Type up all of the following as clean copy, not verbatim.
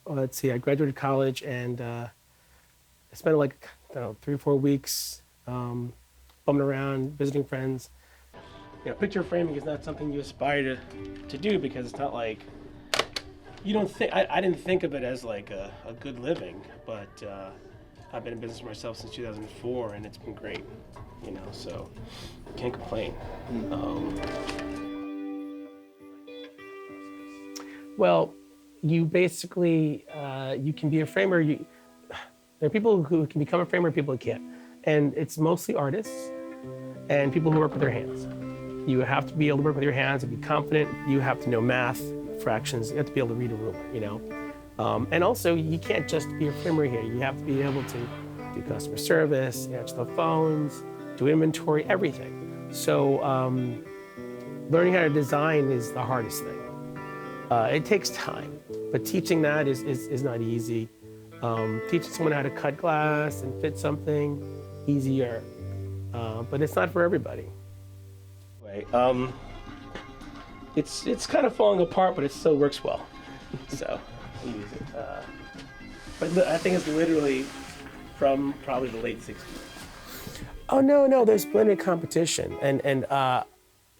Well, let's see, I graduated college and I spent like, I don't know, 3 or 4 weeks bumming around, visiting friends. Picture framing is not something you aspire to do because it's not like, you don't think, I didn't think of it as like a good living, but I've been in business myself since 2004 and it's been great, so can't complain. Well, you basically, you can be a framer. There are people who can become a framer, people who can't. And it's mostly artists and people who work with their hands. You have to be able to work with your hands and be confident. You have to know math, fractions. You have to be able to read a ruler, And also, you can't just be a framer here. You have to be able to do customer service, answer the phones, do inventory, everything. So learning how to design is the hardest thing. It takes time, but teaching that is not easy. Teaching someone how to cut glass and fit something, easier, but it's not for everybody. It's kind of falling apart, but it still works well. So we use it. But I think it's literally from probably the late 60s. Oh, no, there's plenty of competition. And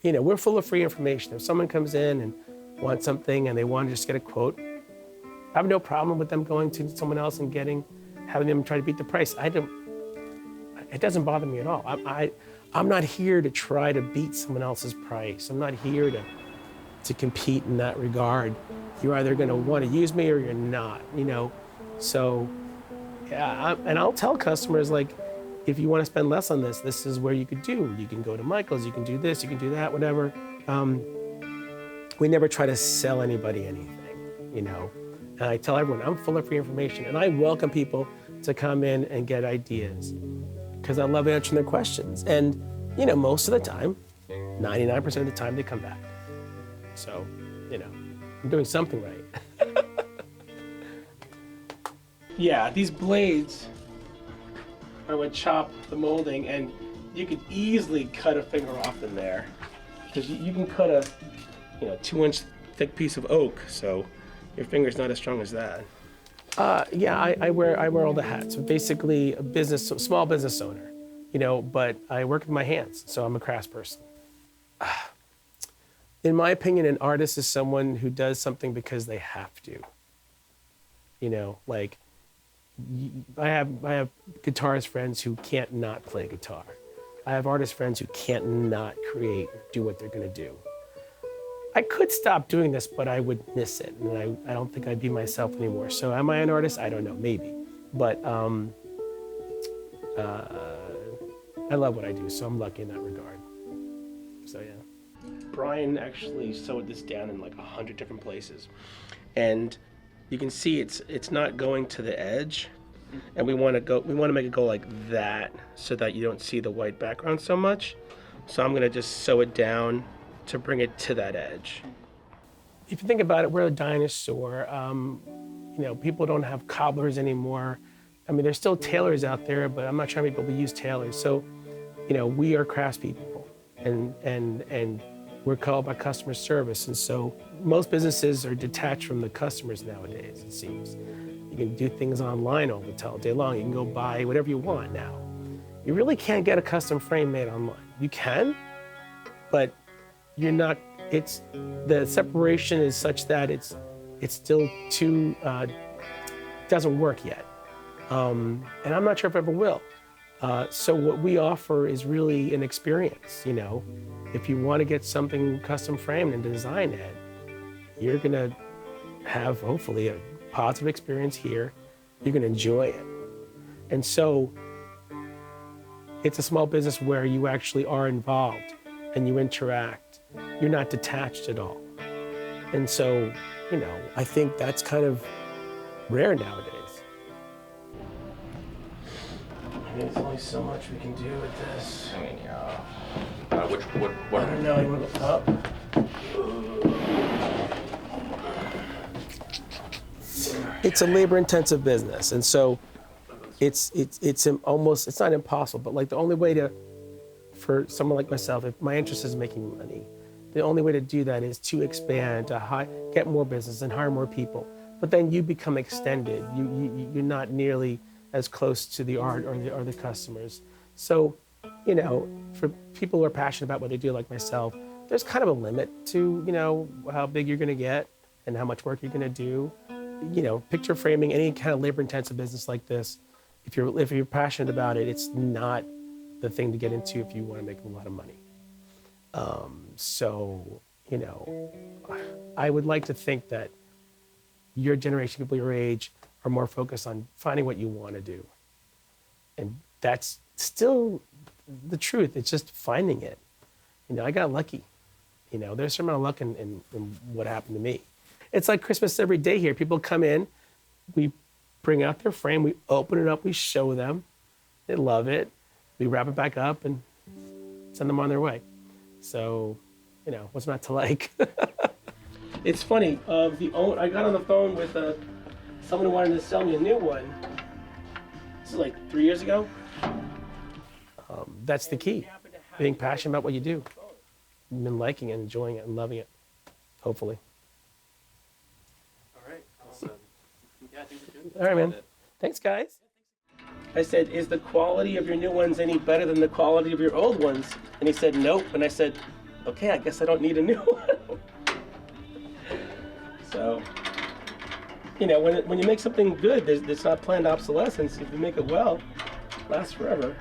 we're full of free information. If someone comes in and wants something and they want to just get a quote, I have no problem with them going to someone else and having them try to beat the price. It doesn't bother me at all. I'm not here to try to beat someone else's price. I'm not here to compete in that regard. You're either going to want to use me or you're not, So, yeah, and I'll tell customers, like, if you want to spend less on this, this is where you could do. You can go to Michael's, you can do this, you can do that, whatever. We never try to sell anybody anything, And I tell everyone, I'm full of free information, and I welcome people to come in and get ideas because I love answering their questions. And, most of the time, 99% of the time, they come back. So, I'm doing something right. Yeah, these blades are what chop the molding, and you could easily cut a finger off in there because you can cut a 2-inch thick piece of oak, so your finger's not as strong as that. Yeah, I wear all the hats. So basically, small business owner, but I work with my hands, so I'm a craftsperson. In my opinion, an artist is someone who does something because they have to. Like I have guitarist friends who can't not play guitar. I have artist friends who can't not do what they're going to do. I could stop doing this, but I would miss it, and I don't think I'd be myself anymore. So am I an artist? I don't know, maybe. But I love what I do, so I'm lucky in that regard. So yeah. Brian actually sewed this down in like 100 different places. And you can see it's not going to the edge. And we want to make it go like that so that you don't see the white background so much. So I'm going to just sew it down to bring it to that edge. If you think about it, we're a dinosaur. People don't have cobblers anymore. I mean, there's still tailors out there, but I'm not trying to make people use tailors. So, we are craftspeople, and we're called by customer service. And so most businesses are detached from the customers nowadays, it seems. You can do things online all day long. You can go buy whatever you want now. You really can't get a custom frame made online. You can, but you're not, the separation is such that it's still too, doesn't work yet. And I'm not sure if it ever will. So what we offer is really an experience, If you want to get something custom framed and design it, you're gonna have hopefully a positive experience here. You're gonna enjoy it. And so it's a small business where you actually are involved and you interact. You're not detached at all. And so, I think that's kind of rare nowadays. There's only so much we can do with this. I mean, I don't know, you want to go up? It's a labor-intensive business, and so it's not impossible, but like the only way to for someone like myself, if my interest is making money, the only way to do that is to expand, to get more business and hire more people. But then you become extended. You're not nearly as close to the art or the customers. So, you know, for people who are passionate about what they do, like myself, there's kind of a limit to, you know, how big you're going to get and how much work you're going to do. You know, picture framing, any kind of labor-intensive business like this, if you're passionate about it, it's not the thing to get into if you want to make a lot of money. So, you know, I would like to think that your generation, people your age, are more focused on finding what you want to do. And that's still the truth. It's just finding it. You know, I got lucky. You know, there's some amount of luck in what happened to me. It's like Christmas every day here. People come in, we bring out their frame, we open it up, we show them. They love it. We wrap it back up and send them on their way. So, you know, what's not to like? It's funny. I got on the phone with someone who wanted to sell me a new one. This is like 3 years ago. That's the key. Being passionate about what you do. You've been liking it, enjoying it, and loving it. Hopefully. All right. Awesome. Yeah, I think we're good. All right, man. Thanks, guys. I said, is the quality of your new ones any better than the quality of your old ones? And he said, nope. And I said, okay, I guess I don't need a new one. So, you know, when you make something good, there's not planned obsolescence. If you make it well, it lasts forever.